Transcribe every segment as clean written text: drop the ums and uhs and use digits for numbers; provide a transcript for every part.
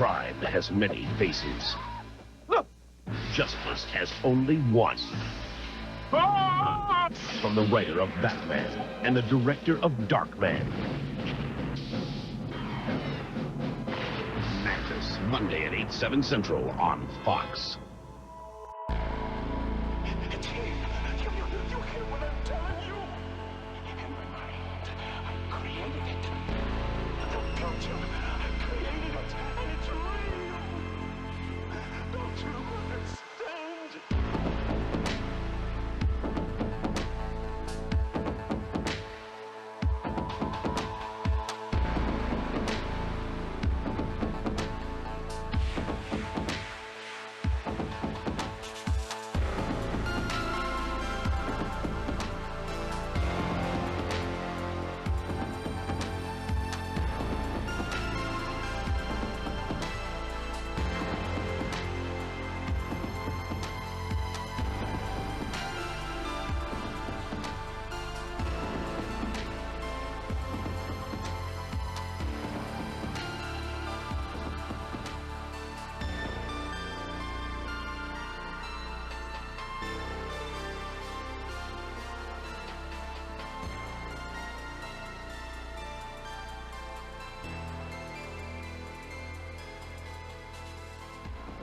Crime has many faces. Justice has only one. From the writer of Batman and the director of Darkman. M.A.N.T.I.S, Monday at 8, 7 Central on Fox. It's here. You hear what I'm telling you? In my mind, I created it. The future, I created it, and it's real. Don't you understand?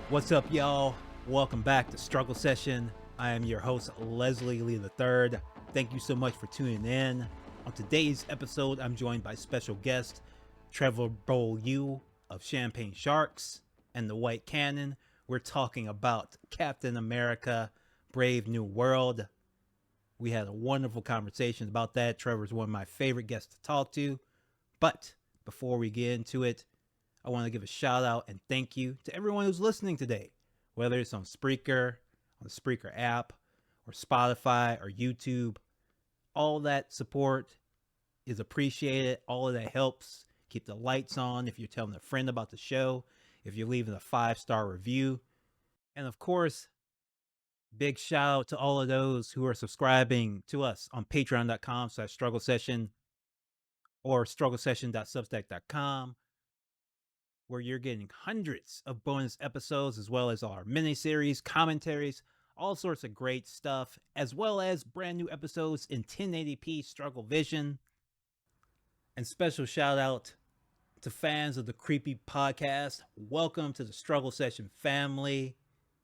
What's up, y'all? Welcome back to Struggle Session. I am your host, Leslie Lee III. Thank you so much for tuning in. On today's episode, I'm joined by special guest Trevor Beaulieu of Champagne Sharks and the White Cannon. We're talking about Captain America, Brave New World. We had a wonderful conversation about that. Trevor's one of my favorite guests to talk to. But before we get into it, I want to give a shout out and thank you to everyone who's listening today, whether it's on Spreaker, on the Spreaker app, or Spotify, or YouTube. All that support is appreciated. All of that helps keep the lights on if you're telling a friend about the show, if you're leaving a 5-star review. And of course, big shout out to all of those who are subscribing to us on patreon.com/struggle session or strugglesession.substack.com, where you're getting hundreds of bonus episodes, as well as our miniseries, commentaries, all sorts of great stuff, as well as brand new episodes in 1080p Struggle Vision. And special shout out to fans of the Creepy Podcast. Welcome to the Struggle Session family.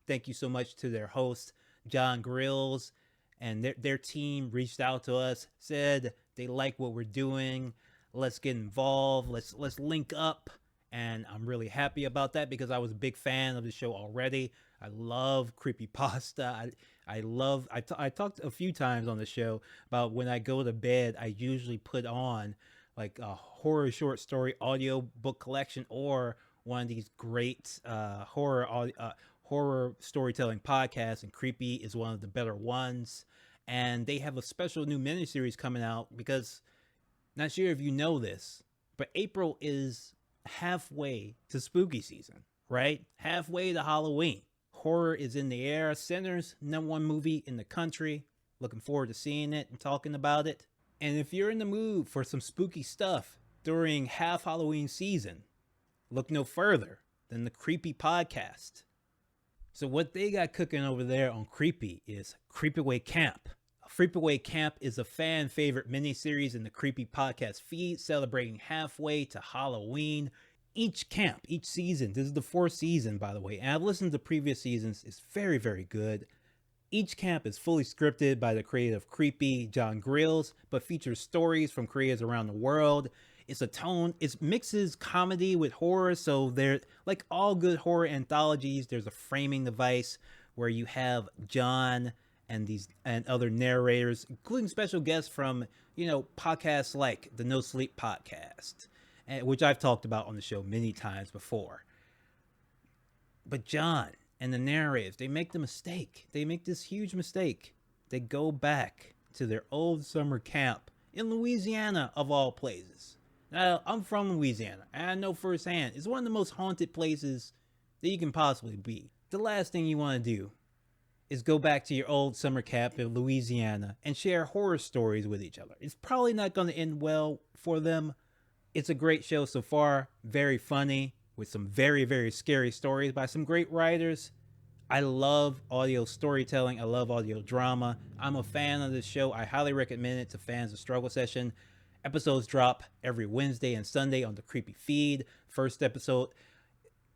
Thank you so much to their host, John Grills, and their team reached out to us, said they like what we're doing. Let's get involved. Let's link up. And I'm really happy about that because I was a big fan of the show already. I love creepypasta. I talked a few times on the show about when I go to bed, I usually put on like a horror short story audio book collection or one of these great horror storytelling podcasts, and Creepy is one of the better ones. And they have a special new miniseries coming out because, not sure if you know this, but April is halfway to spooky season, right? Halfway to Halloween. Horror is in the air. Center's #1 movie in the country. Looking forward to seeing it and talking about it. And if you're in the mood for some spooky stuff during half Halloween season, look no further than the Creepy Podcast. So what they got cooking over there on Creepy is Creepaway Camp. Creepaway Camp is a fan favorite miniseries in the Creepy Podcast feed, celebrating halfway to Halloween. Each season, this is the 4th season, by the way, and I've listened to previous seasons, it's very, very good. Each camp is fully scripted by the creator of Creepy, John Grills, but features stories from creators around the world. It mixes comedy with horror, so they're like all good horror anthologies. There's a framing device where you have John and other narrators, including special guests from, podcasts like the No Sleep Podcast, which I've talked about on the show many times before. But John and the narrators, they make this huge mistake. They go back to their old summer camp in Louisiana, of all places. Now, I'm from Louisiana, and I know firsthand, it's one of the most haunted places that you can possibly be. The last thing you want to do is go back to your old summer camp in Louisiana and share horror stories with each other. It's probably not going to end well for them. It's a great show so far, very funny. with some very, very scary stories by some great writers. I love audio storytelling. I love audio drama. I'm a fan of this show. I highly recommend it to fans of Struggle Session. Episodes drop every Wednesday and Sunday on the Creepy feed. First episode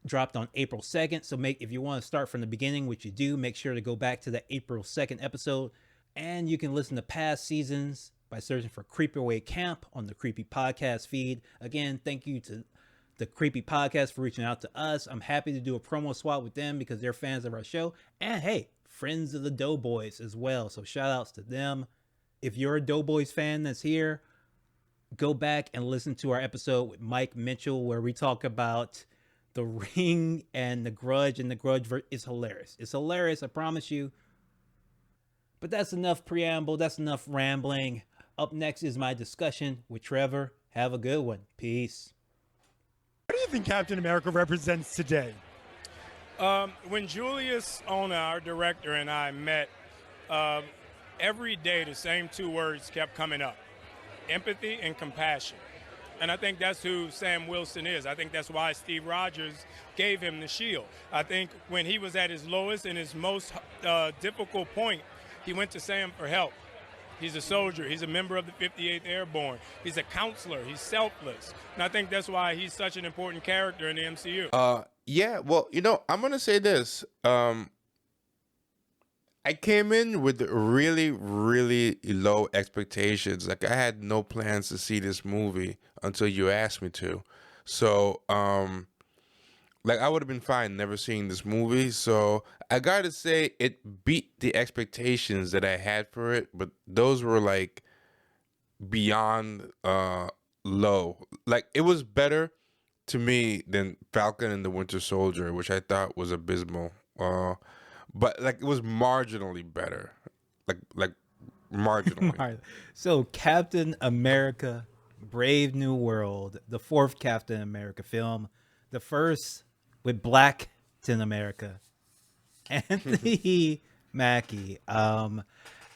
dropped on April 2nd. So if you want to start from the beginning, which you do, make sure to go back to the April 2nd episode. And you can listen to past seasons by searching for Creepaway Camp on the Creepy Podcast feed. Again, thank you to the Creepy Podcast for reaching out to us. I'm happy to do a promo swap with them because they're fans of our show. And hey, friends of the Doughboys as well. So shout outs to them. If you're a Doughboys fan that's here, go back and listen to our episode with Mike Mitchell where we talk about The Ring and The Grudge. And The Grudge is hilarious. It's hilarious, I promise you. But that's enough preamble. That's enough rambling. Up next is my discussion with Trevor. Have a good one. Peace. What do you think Captain America represents today? When Julius Ona, our director, and I met, every day the same two words kept coming up: empathy and compassion. And I think that's who Sam Wilson is. I think that's why Steve Rogers gave him the shield. I think when he was at his lowest and his most difficult point, he went to Sam for help. He's a soldier. He's a member of the 58th Airborne. He's a counselor. He's selfless. And I think that's why he's such an important character in the MCU. Yeah, well, I'm going to say this. I came in with really, really low expectations. Like, I had no plans to see this movie until you asked me to. So, like, I would have been fine never seeing this movie. So I gotta say it beat the expectations that I had for it, but those were like beyond low. Like, it was better to me than Falcon and the Winter Soldier, which I thought was abysmal. But like, it was marginally better. Like marginally. So Captain America, Brave New World, the fourth Captain America film, the first with Black Captain America, Anthony Mackie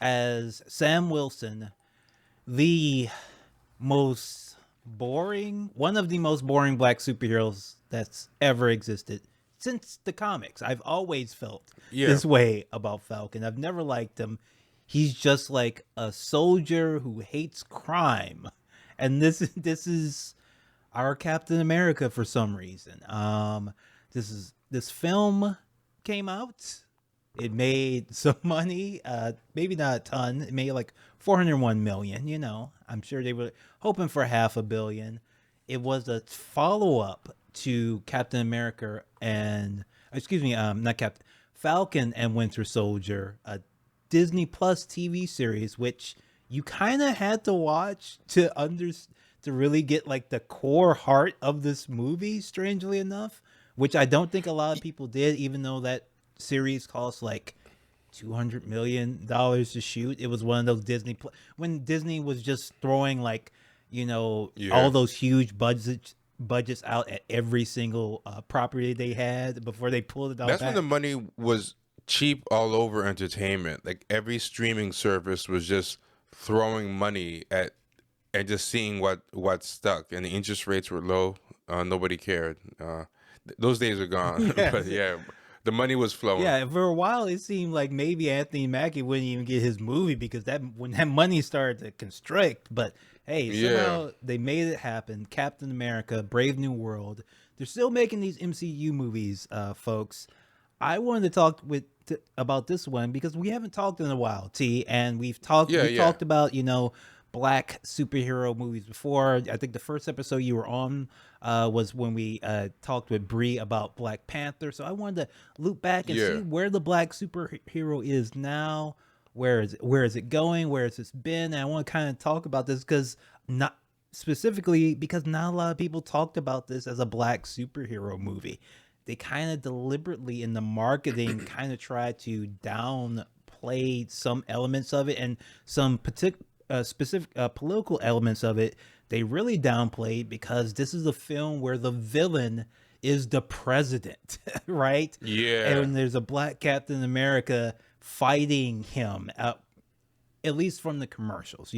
as Sam Wilson, the most boring, one of the most boring black superheroes that's ever existed since the comics. I've always felt this way about Falcon. I've never liked him. He's just like a soldier who hates crime, and this is our Captain America for some reason. This film came out. It made some money, maybe not a ton. It made like 401 million. I'm sure they were hoping for $500 million. It was a follow-up to Captain America and Falcon and Winter Soldier, a Disney Plus TV series, which you kind of had to watch to really get like the core heart of this movie, strangely enough, which I don't think a lot of people did, even though that series cost like $200 million to shoot. It was one of those when Disney was just throwing like, all those huge budgets out at every single property they had before they pulled it all That's back. when the money was cheap all over entertainment. Like, every streaming service was just throwing money at and just seeing what stuck, and the interest rates were low. Nobody cared. Those days are gone. But yeah, the money was flowing. Yeah, for a while it seemed like maybe Anthony Mackie wouldn't even get his movie because when that money started to constrict. But hey, somehow they made it happen. Captain America, Brave New World. They're still making these MCU movies, folks. I wanted to talk about this one because we haven't talked in a while, T, and we've talked about black superhero movies before. I think the first episode you were on was when we talked with Bree about Black Panther. So I wanted to loop back and see where the black superhero is now. Where is it going? Where has this been? And I want to kind of talk about this because not a lot of people talked about this as a black superhero movie. They kind of deliberately in the marketing kind of tried to downplay some elements of it, and some specific political elements of it they really downplayed, because this is a film where the villain is the president, right? Yeah. And there's a black Captain America fighting him, at least from the commercials.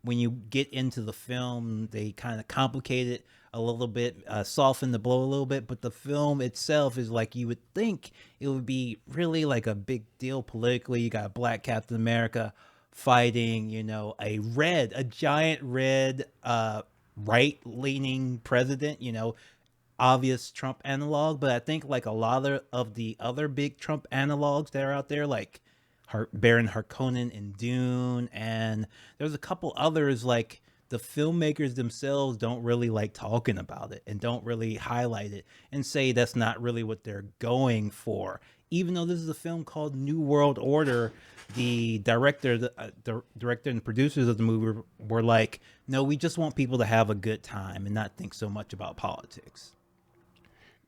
When you get into the film, they kind of complicate it a little bit, soften the blow a little bit. But the film itself is like, you would think it would be really like a big deal politically. You got Black Captain America fighting, a giant red, right-leaning president, obvious Trump analog. But I think like a lot of the other big Trump analogs that are out there, like Baron Harkonnen in Dune, and there's a couple others, like the filmmakers themselves don't really like talking about it and don't really highlight it and say that's not really what they're going for. Even though this is a film called New World Order, the director and producers of the movie were like, no, we just want people to have a good time and not think so much about politics.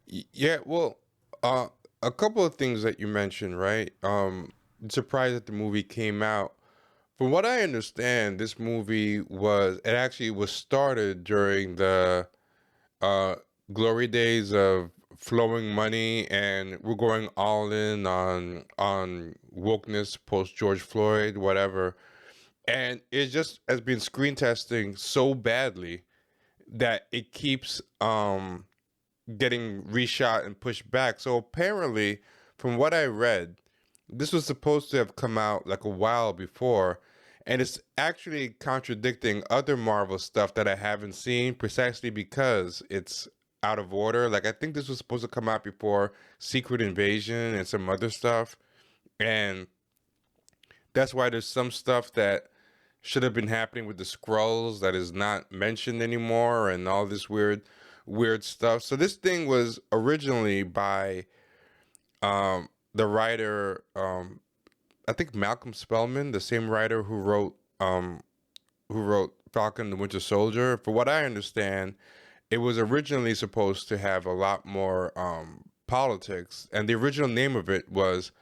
Yeah, well, a couple of things that you mentioned, right? Surprised that the movie came out. From what I understand, this movie was started during the uh, glory days of flowing money, and we're going all in on wokeness post George Floyd, whatever. And it just has been screen testing so badly that it keeps getting reshot and pushed back. So apparently, from what I read, this was supposed to have come out like a while before, and it's actually contradicting other Marvel stuff that I haven't seen precisely because it's out of order. Like, I think this was supposed to come out before Secret Invasion and some other stuff, and that's why there's some stuff that should have been happening with the Skrulls that is not mentioned anymore, and all this weird stuff. So this thing was originally by the writer, I think Malcolm Spellman, the same writer who wrote Falcon the Winter Soldier. For what I understand, it was originally supposed to have a lot more politics, and the original name of it was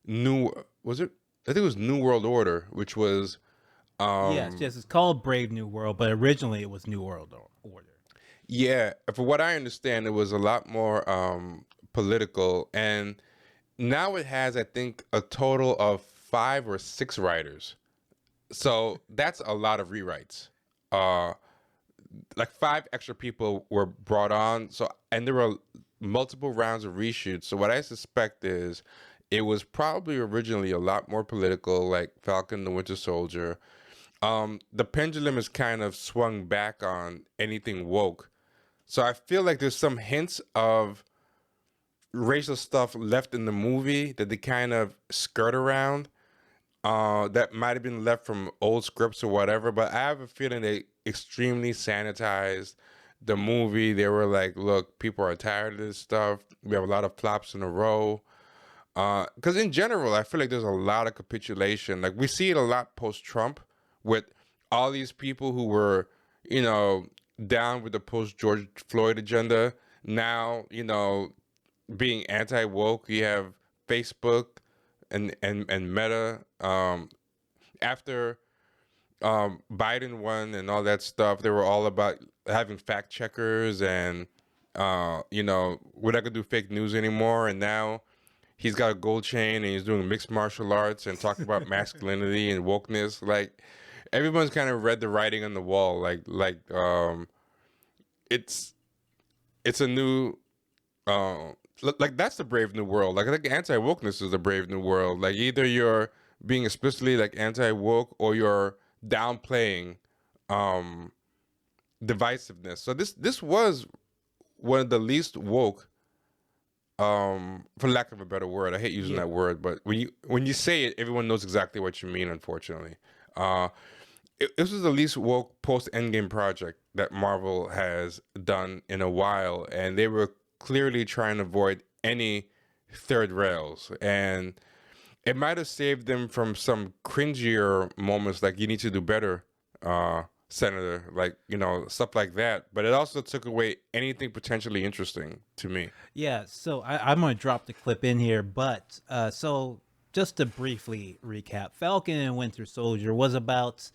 I think it was New World Order, which was Yes, it's called Brave New World, but originally it was New World Order. yeah. For what I understand, it was a lot more political, and now it has, I think, a total of 5 or 6 writers. So that's a lot of rewrites. Like 5 extra people were brought on. So, and there were multiple rounds of reshoots. So what I suspect is it was probably originally a lot more political, like Falcon the Winter Soldier. The pendulum is kind of swung back on anything woke. So I feel like there's some hints of racial stuff left in the movie that they kind of skirt around, that might have been left from old scripts or whatever. But I have a feeling they extremely sanitized the movie. They were like, look, people are tired of this stuff. We have a lot of flops in a row. Because in general, I feel like there's a lot of capitulation. Like, we see it a lot post-Trump with all these people who were, down with the post-George Floyd agenda. Now, being anti-woke. You have Facebook and Meta. After Biden won and all that stuff, they were all about having fact checkers and we're not gonna do fake news anymore. And now he's got a gold chain and he's doing mixed martial arts and talking about masculinity and wokeness. Like, everyone's kind of read the writing on the wall. It's a new like, that's the brave new world. Like, I think anti-wokeness is the brave new world. Like, either you're being explicitly like anti-woke or you're downplaying divisiveness. So this was one of the least woke, for lack of a better word. I hate using that word, but when you say it, everyone knows exactly what you mean, unfortunately. This was the least woke post-Endgame project that Marvel has done in a while, and they were clearly trying to avoid any third rails, and it might have saved them from some cringier moments, like, you need to do better, Senator, like, stuff like that. But it also took away anything potentially interesting to me. Yeah, so I'm going to drop the clip in here, but so just to briefly recap, Falcon and Winter Soldier was about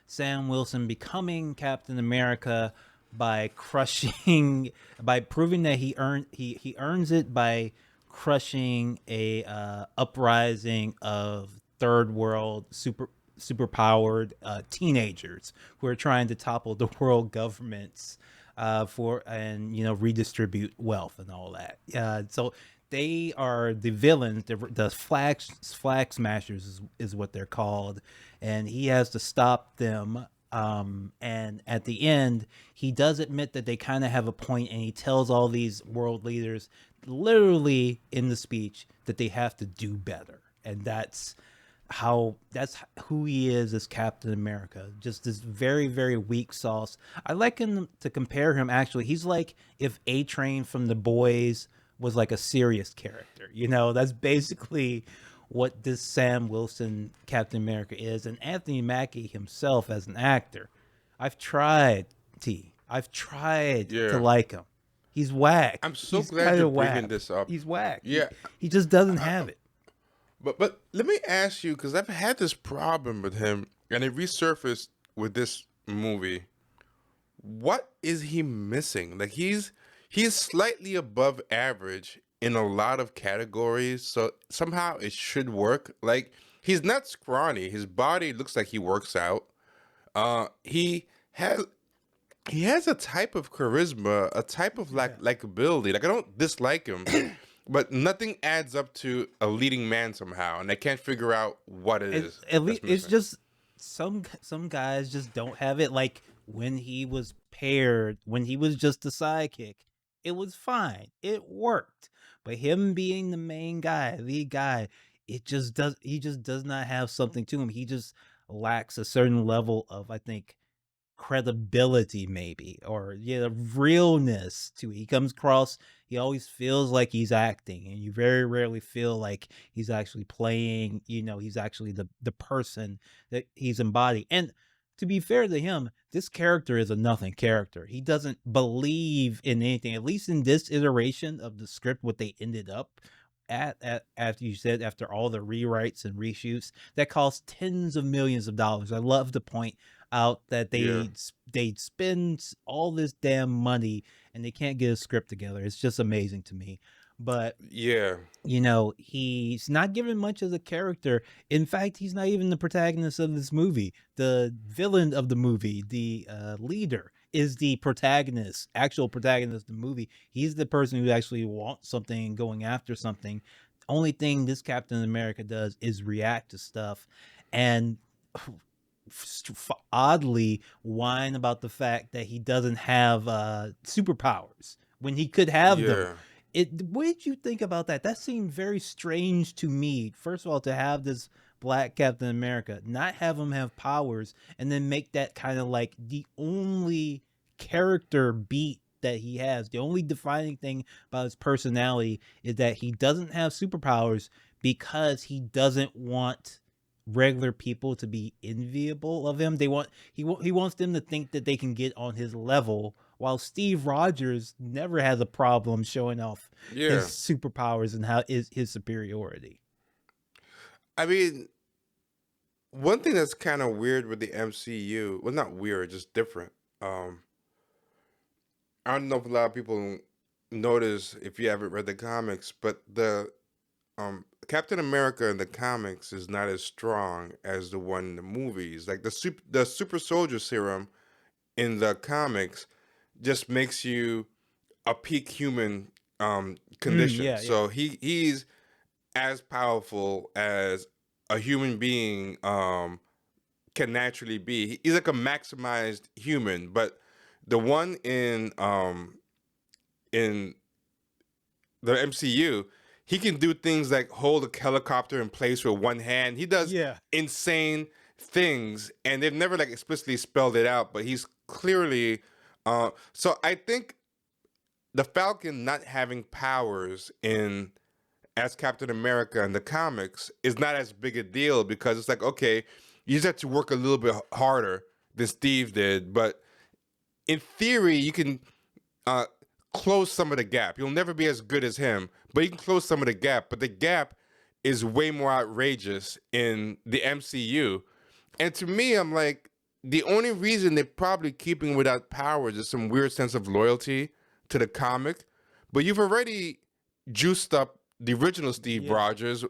Sam Wilson becoming Captain America by proving that he earns it by crushing a uprising of third world superpowered teenagers who are trying to topple the world governments for and redistribute wealth and all that. So they are the villains, the flag smashers is what they're called, and he has to stop them. And at the end, he does admit that they kind of have a point, and he tells all these world leaders, literally in the speech, that they have to do better, and that's who he is as Captain America. Just this very, very weak sauce. I like him to compare him. Actually, he's like if A-Train from The Boys was like a serious character. That's basically what this Sam Wilson Captain America is. And Anthony Mackie himself as an actor, I've tried Yeah. to like him. He's whack. I'm so He's glad kinda you're whack. bringing this up. He's whack. Yeah. He just doesn't have it. But let me ask you, because I've had this problem with him, and it resurfaced with this movie. What is he missing? Like he's slightly above average in a lot of categories, so somehow it should work. Like he's not scrawny. His body looks like he works out. He has a type of charisma, a type of likability. Like I don't dislike him, but nothing adds up to a leading man somehow, and I can't figure out what it is. At least that's it's missing. just some guys just don't have it. Like when he was just the sidekick, it was fine. It worked. But him being the main guy, lead guy, he just does not have something to him. He just lacks a certain level of, I think, credibility, maybe, or realness to it. He comes across, he always feels like he's acting, and you very rarely feel like he's actually playing, he's actually the person that he's embodied. And to be fair to him, this character is a nothing character. He doesn't believe in anything, at least in this iteration of the script, what they ended up at after you said, after all the rewrites and reshoots that cost tens of millions of dollars. I love to point out that Yeah. they spend all this damn money and they can't get a script together. It's just amazing to me. But Yeah. he's not given much as a character. In fact, he's not even the protagonist of this movie. The villain of the movie, the leader, is the protagonist, actual protagonist of the movie. He's the person who actually wants something, going after something. Only thing this Captain America does is react to stuff and oddly whine about the fact that he doesn't have superpowers when he could have them. Yeah. What did you think about that? That seemed very strange to me. First of all, to have this black Captain America, not have him have powers, and then make that kind of like the only character beat that he has. The only defining thing about his personality is that he doesn't have superpowers because he doesn't want regular people to be enviable of him. He wants them to think that they can get on his level, while Steve Rogers never has a problem showing off Yeah. his superpowers and how is his superiority. I mean, one thing that's kind of weird with the MCU, well, not weird, just different. I don't know if a lot of people notice if you haven't read the comics, but the Captain America in the comics is not as strong as the one in the movies. Like the super soldier serum in the comics just makes you a peak human condition. yeah. So he's as powerful as a human being can naturally be. He's like a maximized human, but the one in the MCU, he can do things like hold a helicopter in place with one hand. He does insane things, and they've never like explicitly spelled it out, but he's clearly so I think the Falcon not having powers in as Captain America in the comics is not as big a deal, because it's like, okay, you just have to work a little bit harder than Steve did, but in theory you can close some of the gap. You'll never be as good as him, but you can close some of the gap. But the gap is way more outrageous in the MCU. And to me, I'm like, the only reason they're probably keeping without powers is some weird sense of loyalty to the comic. But you've already juiced up the original Steve Rogers,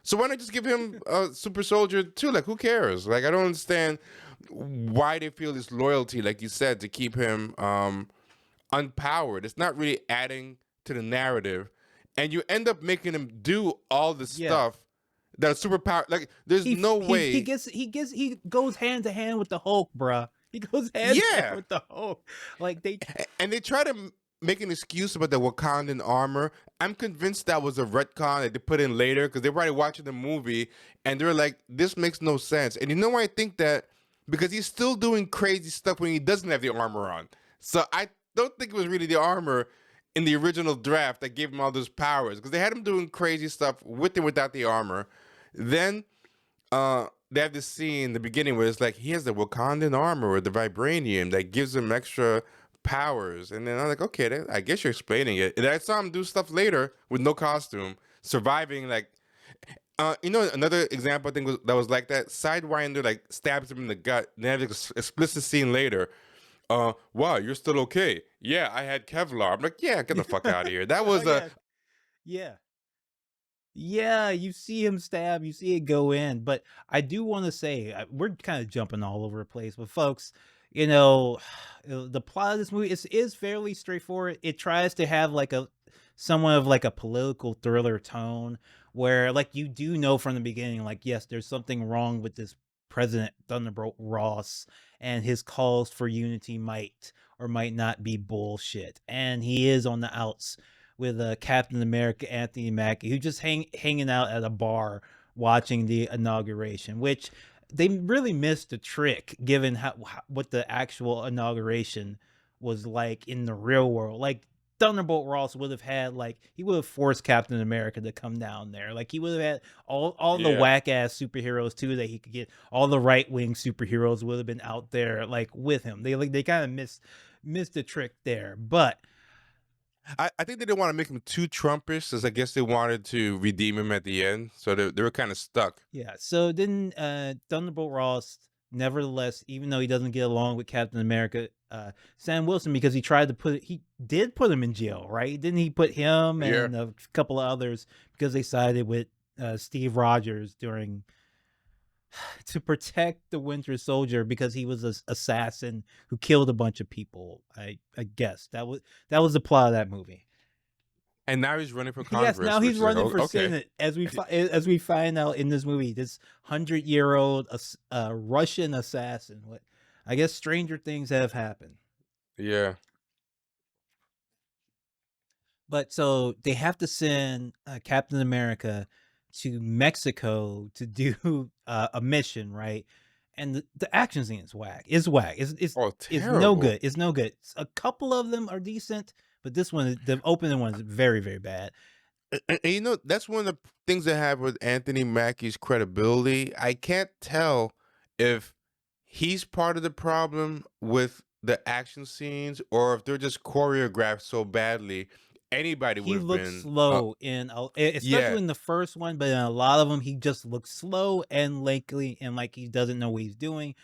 so why not just give him a super soldier too? Like, who cares? Like, I don't understand why they feel this loyalty, like you said, to keep him unpowered. It's not really adding to the narrative, and you end up making him do all the Yeah. stuff that superpower. Like, there's no way. He goes hand to hand with the Hulk, bruh. He goes hand to hand Yeah. with the Hulk. Like they And they try to make an excuse about the Wakandan armor. I'm convinced that was a retcon that they put in later because they were already watching the movie and they're like, this makes no sense. And you know why I think that? Because he's still doing crazy stuff when he doesn't have the armor on. So I don't think it was really the armor in the original draft that gave him all those powers because they had him doing crazy stuff with and without the armor. Then they have this scene in the beginning where it's like he has the Wakandan armor or the vibranium that gives him extra powers, and then I'm like, okay, I guess you're explaining it. And I saw him do stuff later with no costume, surviving like, another example I think that was like that. Sidewinder like stabs him in the gut. And they have this explicit scene later. Wow, you're still okay? Yeah, I had Kevlar. I'm like, yeah, get the fuck out of here. That was yeah. Yeah, you see him stab, you see it go in, but I do want to say we're kind of jumping all over the place, but folks, you know, the plot of this movie is fairly straightforward. It tries to have like a somewhat of like a political thriller tone where like you do know from the beginning, like, yes, there's something wrong with this President Thunderbolt Ross and his calls for unity might or might not be bullshit. And he is on the outs with Captain America Anthony Mackie, who just hanging out at a bar watching the inauguration, which they really missed the trick given what the actual inauguration was like in the real world. Like Thunderbolt Ross would have had he would have forced Captain America to come down there. Like he would have had all the Yeah. whack ass superheroes too that he could get. All the right wing superheroes would have been out there like with him. They kind of missed the trick there, but. I think they didn't want to make him too Trumpish, as I guess they wanted to redeem him at the end, so they were kind of stuck. Yeah, so then Thunderbolt Ross, nevertheless, even though he doesn't get along with Captain America, Sam Wilson, because he did put him in jail, right? Didn't he put him and a couple of others because they sided with Steve Rogers to protect the Winter Soldier because he was an assassin who killed a bunch of people. I guess that was the plot of that movie. And now he's running for Congress. Yes, now he's running for okay. Senate, as we find out in this movie. This 100-year-old Russian assassin. I guess stranger things have happened. Yeah. But so they have to send Captain America to Mexico to do a mission, right? And the action scene is whack. It's whack. It's no terrible. good. It's no good. A couple of them are decent, but this one, the opening one, is very, very bad. And you know, that's one of the things I have with Anthony Mackie's credibility. I can't tell if he's part of the problem with the action scenes or if they're just choreographed so badly. Anybody would He have looks been slow especially in the first one, but in a lot of them, he just looks slow and lanky and like he doesn't know what he's doing.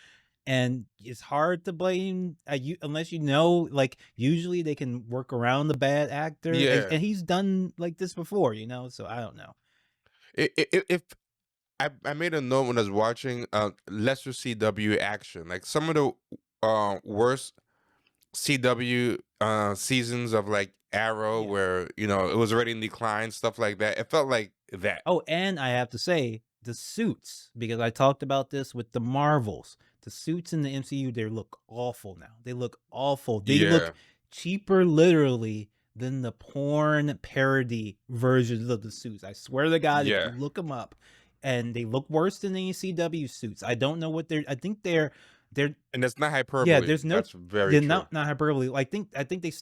And it's hard to blame unless you know, like usually they can work around the bad actor. Yeah. And he's done like this before, so I don't know. If I made a note when I was watching lesser CW action, like some of the worst CW seasons of like Arrow, where it was already in decline, stuff like that. It felt like that. Oh, and I have to say the suits, because I talked about this with the Marvels. The suits in the MCU, they look awful now. They look awful. They look cheaper, literally, than the porn parody versions of the suits. I swear to God, if you look them up, and they look worse than the CW suits. I don't know what I think they're. And that's not hyperbole. Yeah, there's no. That's very They're true. not hyperbole. I think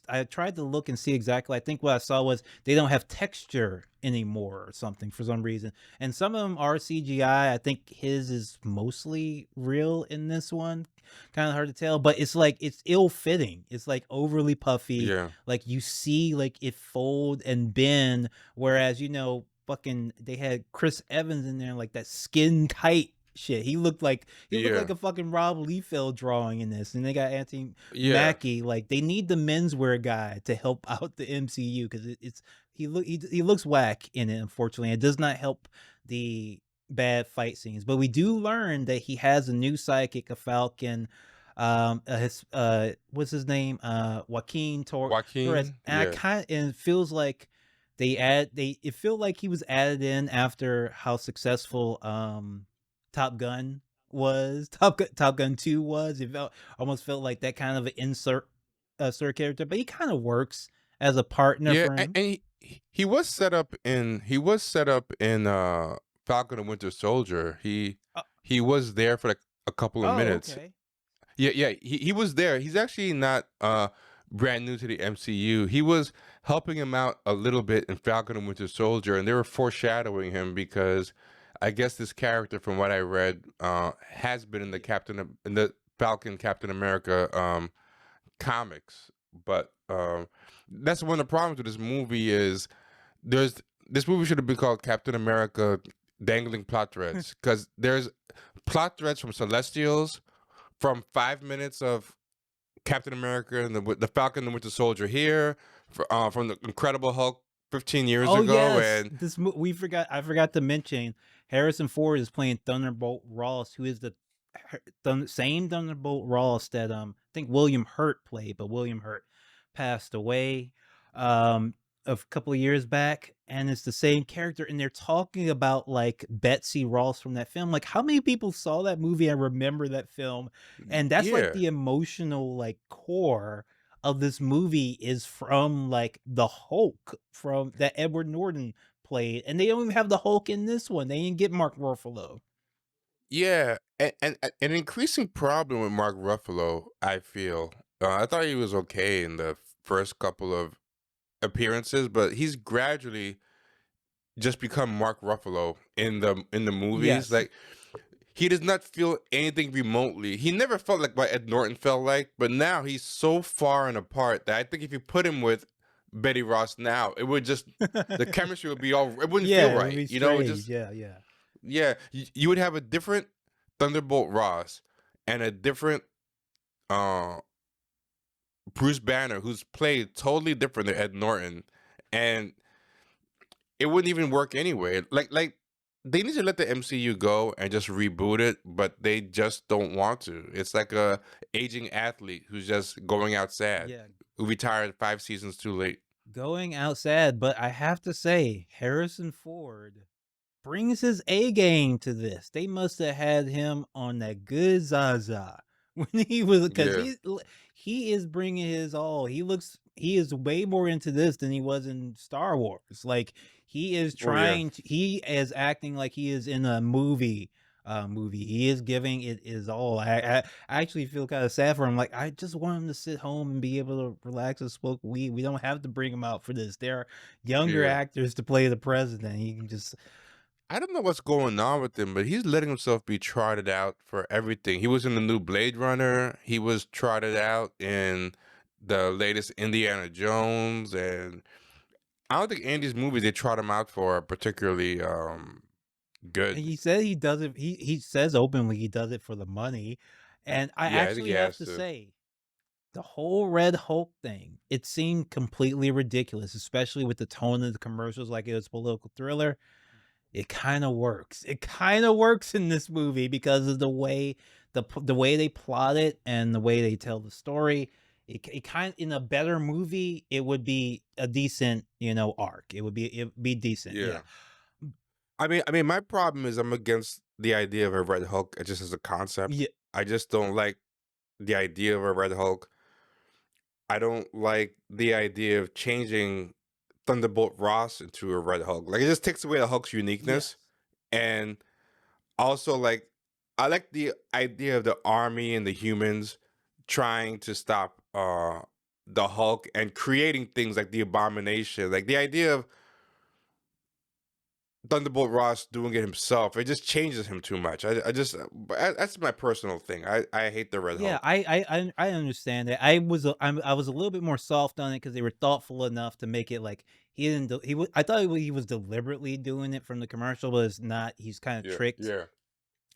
I tried to look and see exactly. I think what I saw was they don't have texture anymore or something for some reason. And some of them are CGI. I think his is mostly real in this one. Kind of hard to tell, but it's like it's ill-fitting. It's like overly puffy. Yeah. Like you see like it fold and bend, whereas fucking they had Chris Evans in there like that skin tight shit. He looked like a fucking Rob Liefeld drawing in this, and they got Anthony Mackie. Like they need the menswear guy to help out the MCU because he looks whack in it. Unfortunately, it does not help the bad fight scenes. But we do learn that he has a new sidekick, a Falcon. His what's his name? Joaquin Torres. Joaquin, And I yeah. kind and it feels like it feel like he was added in after how successful Top Gun was. Top Gun 2 was. It almost felt like that kind of an insert character, but he kind of works as a partner Yeah, for him. and he was set up in Falcon and Winter Soldier. Uh, He was there for like a couple of oh, minutes. okay. Yeah, he was there. He's actually not brand new to the MCU. He was helping him out a little bit in Falcon and Winter Soldier, and they were foreshadowing him because I guess this character, from what I read, has been in the Falcon Captain America comics. But that's one of the problems with this movie is this movie should have been called Captain America Dangling Plot Threads, because there's plot threads from Celestials, from 5 minutes of Captain America and the Falcon and Winter Soldier here, from the Incredible Hulk 15 years Oh ago, yes, and I forgot to mention Harrison Ford is playing Thunderbolt Ross, who is the same Thunderbolt Ross that I think William Hurt played, but William Hurt passed away um a couple of years back, and it's the same character, and they're talking about like Betsy Ross from that film. Like, how many people saw that movie and remember that film? And that's like yeah, the emotional like core of this movie is from like the Hulk from that Edward Norton played, and they don't even have the Hulk in this one. They didn't get Mark Ruffalo. yeah, and an increasing problem with Mark Ruffalo, I feel. I thought he was okay in the first couple of appearances, but he's gradually just become Mark Ruffalo in the movies. Yes. Like, he does not feel anything remotely. He never felt like what Ed Norton felt like, but now he's so far and apart that I think if you put him with Betty Ross now, it would just the chemistry would be all. It wouldn't feel Yeah, it would right, be you know. It strange. just Yeah, yeah. yeah, you would have a different Thunderbolt Ross and a different uh Bruce Banner, who's played totally different than Ed Norton, and it wouldn't even work anyway. Like they need to let the MCU go and just reboot it, but they just don't want to. It's like a aging athlete who's just going out sad, Yeah, who retired 5 seasons too late. going out sad, but I have to say, Harrison Ford brings his A game to this. They must have had him on that good Zaza when he was, because Yeah, he is bringing his all. He is way more into this than he was in Star Wars. Like, oh yeah, he is acting like he is in a movie. He is giving it his all. I actually feel kind of sad for him. Like, I just want him to sit home and be able to relax and smoke weed. We don't have to bring him out for this. There are younger yeah. actors to play the president. He can just I don't know what's going on with him, but he's letting himself be trotted out for everything. He was in the new Blade Runner. He was trotted out in the latest Indiana Jones, and I don't think Andy's movies they trot him out for are particularly And good. he said he does it. He says openly he does it for the money, and I Yeah, I think he actually have has to to. say the whole Red Hulk thing. It seemed completely ridiculous, especially with the tone of the commercials, like it was a political thriller. It kind of works. It kind of works in this movie because of the way they plot it and the way they tell the story. It kind in a better movie, it would be a decent, arc. It would be decent. Yeah. Yeah. I mean, my problem is I'm against the idea of a Red Hulk just as a concept. Yeah. I just don't like the idea of a Red Hulk. I don't like the idea of changing Thunderbolt Ross into a Red Hulk. Like, it just takes away the Hulk's uniqueness. Yes. And also, like, I like the idea of the army and the humans trying to stop the Hulk and creating things like the Abomination. Like, the idea of Thunderbolt Ross doing it himself, it just changes him too much. I just that's my personal thing. I hate the Red Yeah, Hulk. I understand it. I was a little bit more soft on it because they were thoughtful enough to make it like he didn't. He was. I thought he was deliberately doing it from the commercial, but it's not. He's kind of Yeah, tricked yeah,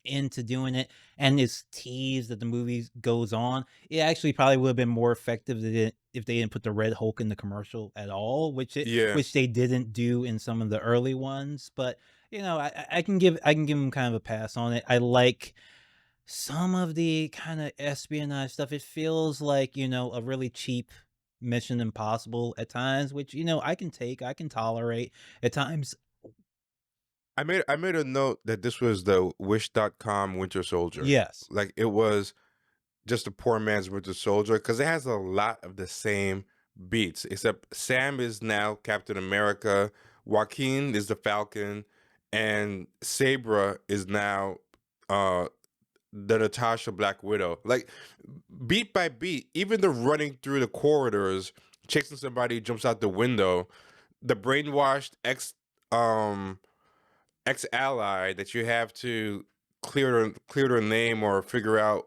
into doing it, and it's teased that the movie goes on. It actually probably would have been more effective if they didn't put the Red Hulk in the commercial at all, yeah. which they didn't do in some of the early ones. But I can give him kind of a pass on it. I like. some of the kind of espionage stuff, it feels like, a really cheap Mission Impossible at times, which, I can tolerate at times. I made a note that this was the Wish.com Winter Soldier. Yes. Like it was just a poor man's Winter Soldier because it has a lot of the same beats, except Sam is now Captain America, Joaquin is the Falcon, and Sabra is now uh the Natasha Black Widow. Like beat by beat, even the running through the corridors, chasing somebody who jumps out the window, the brainwashed um ex ally that you have to clear their name or figure out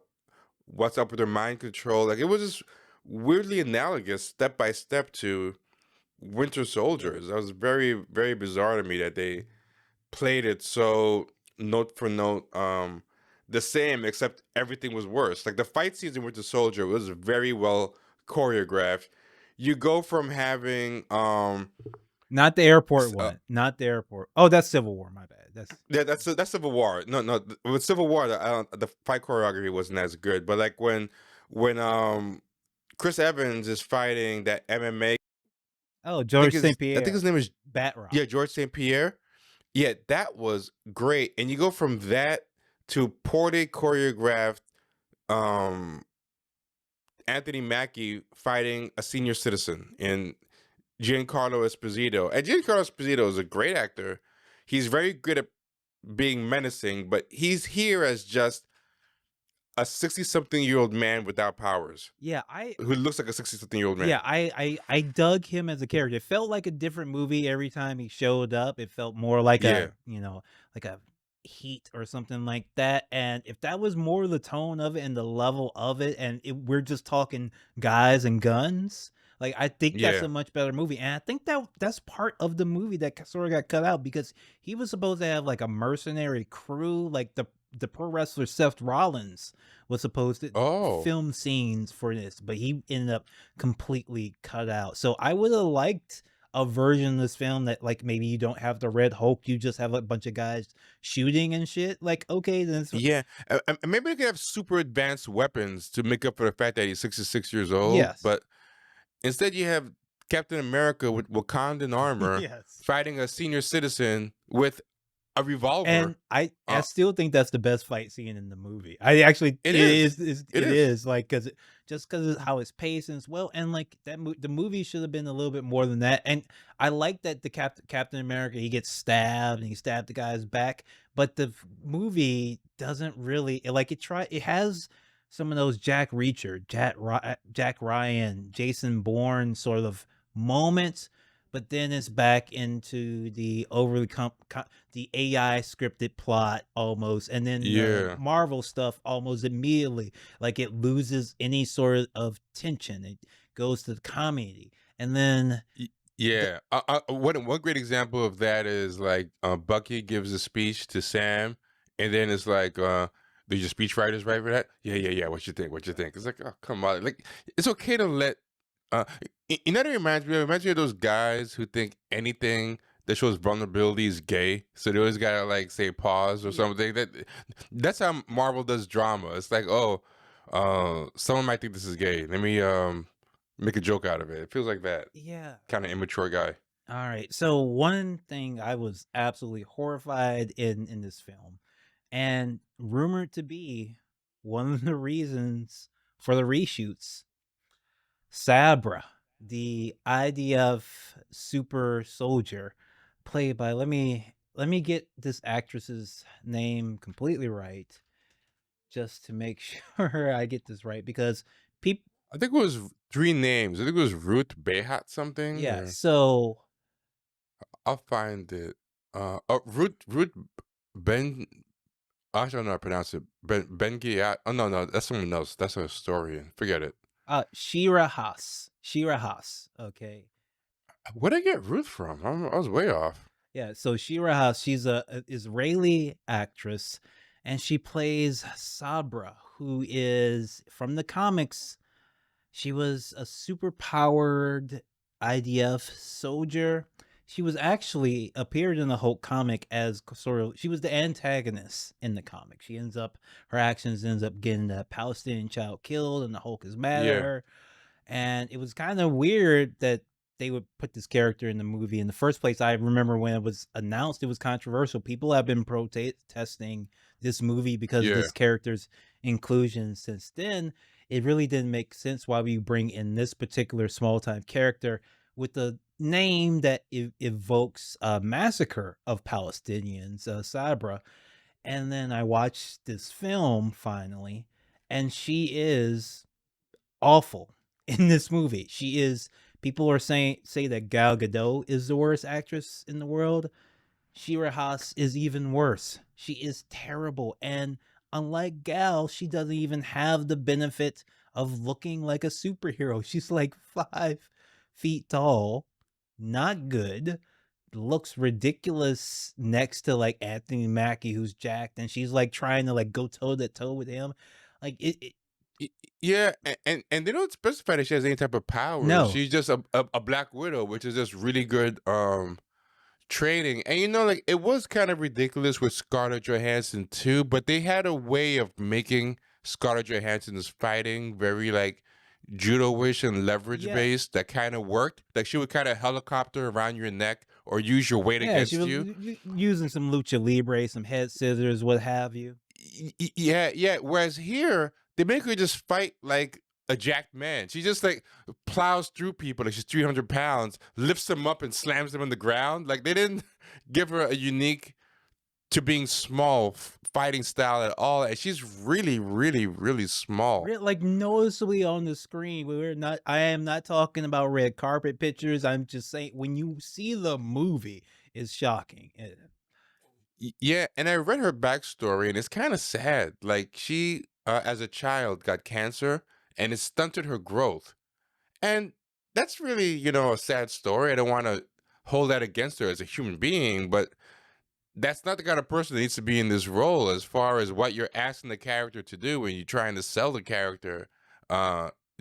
what's up with their mind control. Like it was just weirdly analogous, step by step, to Winter Soldiers. That was very, very bizarre to me that they played it so note for note the same, except everything was worse. Like the fight scenes in Winter Soldier was very well choreographed. You go from having Not the airport one. Not the airport. Oh, that's Civil War. My bad. that's Civil War. No, with Civil War, the fight choreography wasn't as good. But like when Chris Evans is fighting that MMA. Oh, George St. I think Pierre. his name is Batroc. George St. Pierre. Yeah, that was great. And you go from that to poorly choreographed um Anthony Mackie fighting a senior citizen in Giancarlo Esposito. And Giancarlo Esposito is a great actor. He's very good at being menacing, but he's here as just a 60-something-year-old man without powers. Yeah, who looks like a 60-something-year-old man. Yeah, I dug him as a character. It felt like a different movie every time he showed up. It felt more like Yeah. like a Heat or something like that. And if that was more the tone of it and the level of it, and we're just talking guys and guns, like I think that's Yeah. a much better movie. And I think that's part of the movie that sort of got cut out because he was supposed to have like a mercenary crew, like the pro wrestler Seth Rollins was supposed to Oh. film scenes for this, but he ended up completely cut out. So I would have liked a version of this film that like maybe you don't have the Red Hulk, you just have a bunch of guys shooting and shit. Like, okay, then Yeah. And maybe they could have super advanced weapons to make up for the fact that he's 66 years old. Yes. But instead you have Captain America with Wakandan armor Yes. fighting a senior citizen with a revolver. And I still think that's the best fight scene in the movie. I actually it is like because of how it's paced as well, and like the movie should have been a little bit more than that. And I like that the Captain America, he gets stabbed and he stabbed the guy's back, but the movie doesn't really it has some of those Jack Reacher, Jack Ryan, Jason Bourne sort of moments. But then it's back into the overly the AI scripted plot almost, and then the Marvel stuff almost immediately, like it loses any sort of tension. It goes to the comedy, and then one great example of that is like Bucky gives a speech to Sam, and then it's like, "Do your speechwriters write for that?" Yeah. What you think? It's like, oh, come on, like it's okay to let. You know what it reminds me of? It reminds me of those guys who think anything that shows vulnerability is gay, so they always gotta like say pause or something. That's how Marvel does drama. It's like, oh, someone might think this is gay. Let me make a joke out of it. It feels like that. Yeah. Kind of immature guy. All right. So one thing I was absolutely horrified in this film, and rumored to be one of the reasons for the reshoots, Sabra, the IDF super soldier, played by let me get this actress's name completely right, just to make sure I get this right, because people. I think it was 3 names. I think it was Ruth Behat something. Yeah. So I'll find it. Ruth Ben. I don't know how to pronounce it. Ben Giat. Oh no, that's someone else. That's a historian. Forget it. Shira Haas. Okay. Where'd I get Ruth from? I was way off. Yeah, so Shira Haas, she's a Israeli actress, and she plays Sabra, who is from the comics. She was a super powered IDF soldier. She was actually appeared in the Hulk comic as sort of she was the antagonist in the comic. Her actions ends up getting the Palestinian child killed, and the Hulk is mad at Yeah, her. And it was kind of weird that they would put this character in the movie in the first place. I remember when it was announced, it was controversial. People have been protesting this movie because of yeah. this character's inclusion since then. It really didn't make sense why we bring in this particular small time character with the name that evokes a massacre of Palestinians, Sabra. And then I watched this film finally, and she is awful in this movie. She is People are say that Gal Gadot is the worst actress in the world. Shira Haas is even worse. She is terrible, and unlike Gal, she doesn't even have the benefit of looking like a superhero. She's like 5 feet tall, not good, looks ridiculous next to like Anthony Mackie, who's jacked, and she's like trying to like go toe to toe with him. Like it Y- Yeah, and they don't specify that she has any type of powers. no. She's just a Black Widow, which is just really good training. And like it was kind of ridiculous with Scarlett Johansson too, but they had a way of making Scarlett Johansson's fighting very like judo-ish and leverage Yeah. based that kind of worked. Like she would kind of helicopter around your neck or use your weight Yeah, she against was you. using some lucha libre, some head scissors, what have you. Yeah, yeah. Whereas here, they make her just fight like a jacked man. She just like plows through people like she's 300 pounds, lifts them up and slams them on the ground. Like they didn't give her a unique to being small fighting style at all. And she's really, really, really small. Like noticeably on the screen. I am not talking about red carpet pictures. I'm just saying when you see the movie, it's shocking. Yeah, and I read her backstory, and it's kind of sad. Like she, as a child, got cancer, and it stunted her growth. And that's really, a sad story. I don't want to hold that against her as a human being, but that's not the kind of person that needs to be in this role as far as what you're asking the character to do when you're trying to sell the character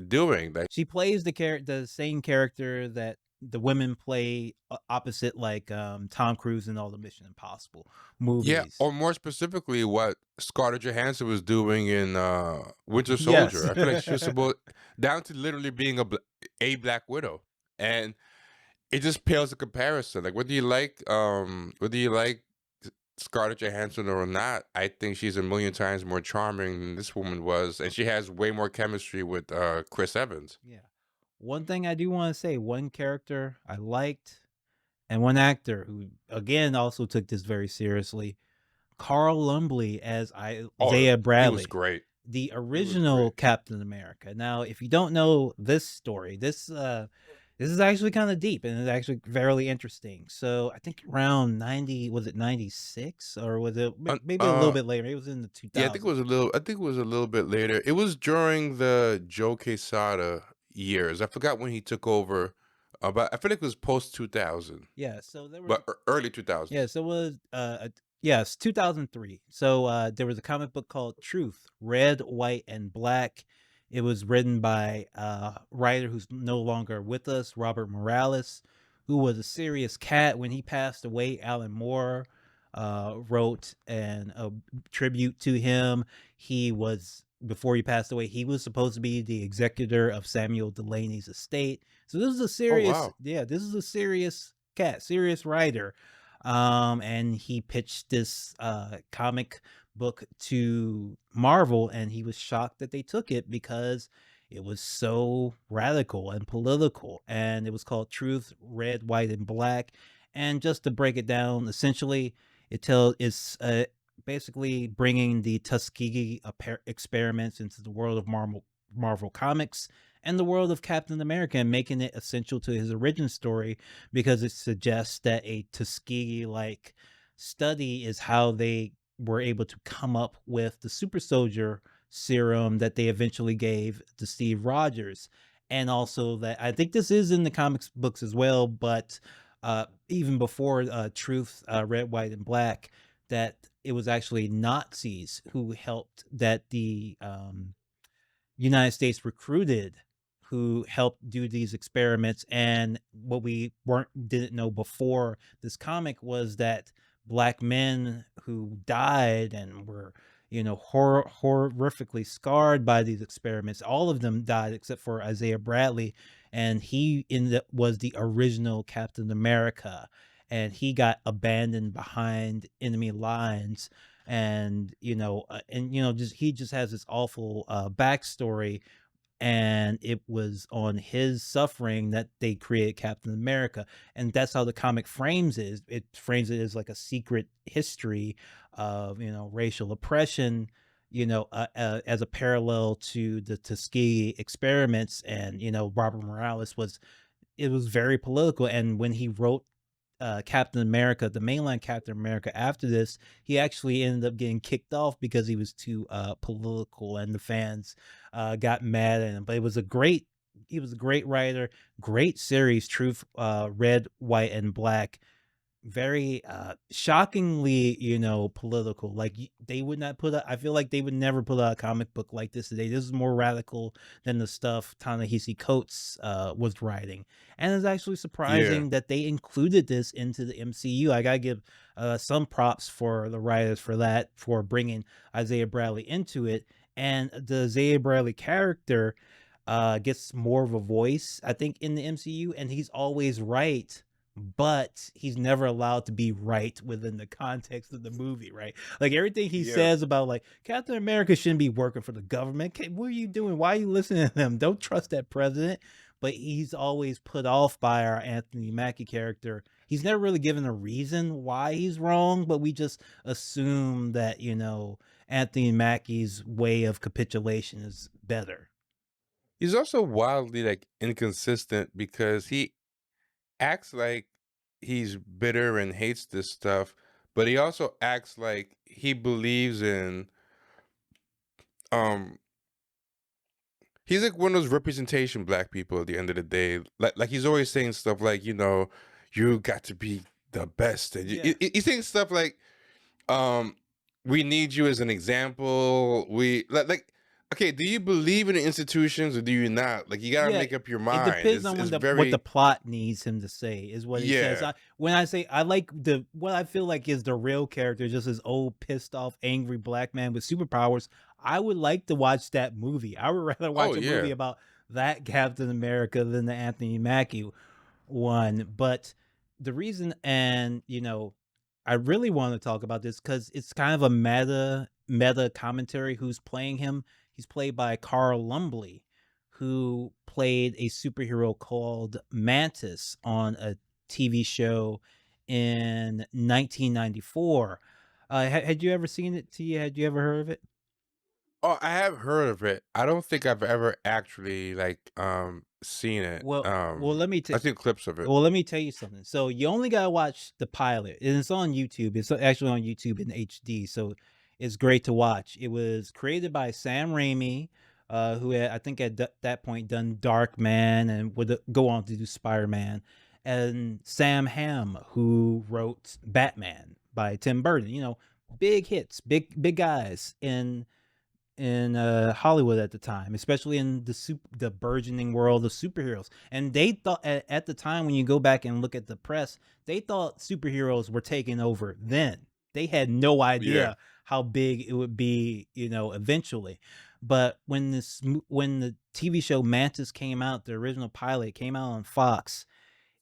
doing. Like, She plays the same character that the women play opposite, like Tom Cruise in all the Mission Impossible yeah, movies. or more specifically, what Scarlett Johansson was doing in Winter Yes. Soldier. I feel like she was supposed down to literally being a Black Widow, and it just pales in comparison. Like, whether you like Scarlett Johansson or not, I think she's a million times more charming than this woman was, and she has way more chemistry with Chris Evans. Yeah. One thing I do want to say, one character I liked, and one actor who again also took this very seriously, Carl Lumbly as Oh, Isaiah he was Bradley, great. the He was original great. Captain America. Now, if you don't know this story, this is actually kind of deep and it's actually very interesting. So I think around 90, was it 96 or was it Uh, maybe a little uh, bit later? Maybe it was in the yeah, I think it 2000s. was a little. I think it was a little bit later. It was during the Joe Quesada years. I forgot when he took over, but I feel like it was post 2000, Yeah, so there was but early yeah, 2000s. so it was yes, 2003. So there was a comic book called Truth, Red, White, and Black. It was written by a writer who's no longer with us, Robert Morales, who was a serious cat when he passed away. Alan Moore wrote a tribute to him. He was Before he passed away, he was supposed to be the executor of Samuel Delaney's estate. So this is a Oh serious, wow. yeah, this is a serious cat, serious writer. And he pitched this comic book to Marvel, and he was shocked that they took it because it was so radical and political. And it was called Truth, Red, White, and Black. And just to break it down, essentially, it's basically bringing the Tuskegee experiments into the world of Marvel Comics and the world of Captain America, and making it essential to his origin story because it suggests that a Tuskegee like study is how they were able to come up with the super soldier serum that they eventually gave to Steve Rogers. And also, that I think this is in the comics books as well, but even before Truth, Red, White, and Black, that it was actually Nazis who helped, that the United States recruited who helped do these experiments. And what we didn't know before this comic was that black men who died and were, horrifically scarred by these experiments, all of them died except for Isaiah Bradley, and he was the original Captain America, and he got abandoned behind enemy lines. And just he just has this awful backstory, and it was on his suffering that they created Captain America. And that's how the comic frames it. It frames it as like a secret history of, racial oppression, as a parallel to the Tuskegee experiments. And, Robert Morales it was very political. And when he wrote Captain America, the mainline Captain America, after this, he actually ended up getting kicked off because he was too political, and the fans got mad at him. But he was a great writer, great series, Truth, Red, White, and Black. Very shockingly, political. Like they would not I feel like they would never put out a comic book like this today. This is more radical than the stuff Ta-Nehisi Coates was writing. And it's actually Yeah. surprising that they included this into the MCU. I gotta give some props for the writers for that, for bringing Isaiah Bradley into it. And the Isaiah Bradley character gets more of a voice, I think, in the MCU, and he's always right, but he's never allowed to be right within the context of the movie, right? Like everything he Yeah. says about like Captain America shouldn't be working for the government. What are you doing? Why are you listening to them? Don't trust that president. But he's always put off by our Anthony Mackie character. He's never really given a reason why he's wrong, but we just assume that, Anthony Mackie's way of capitulation is better. He's also wildly like inconsistent because he acts like he's bitter and hates this stuff, but he also acts like he believes in um he's like one of those representation black people at the end of the day. Like he's always saying stuff like, you got to be the best. And he's saying stuff like, we need you as an example. We like okay, do you believe in the institutions or do you not? Like you gotta Yeah, make up your it mind. depends on It's what the very plot needs him to say, is what he says. yeah. When I say I like what I feel like is the real character, just this old, pissed off, angry black man with superpowers, I would like to watch that movie. I would rather Oh watch a movie yeah. about that Captain America than the Anthony Mackie one. But the reason, and I really want to talk about this because it's kind of a meta commentary. Who's playing him? He's played by Carl Lumbly, who played a superhero called Mantis on a TV show in 1994. Had you ever seen it, Tia? Had you ever heard of it? Oh, I have heard of it. I don't think I've ever actually like seen it. Well, let me I've seen clips of it. Well, let me tell you something. So you only gotta watch the pilot, and it's on YouTube. It's actually on YouTube in HD, so it's great to watch. It was created by Sam Raimi, who had, I think, at that point done Dark Man and would go on to do Spider-Man, and Sam Hamm, who wrote Batman by Tim Burton. Big hits, big guys in Hollywood at the time, especially in the burgeoning world of superheroes. And they thought at the time, when you go back and look at the press, they thought superheroes were taking over then. They had no Yeah. idea how big it would be, eventually. But when the TV show Mantis came out, the original pilot came out on Fox,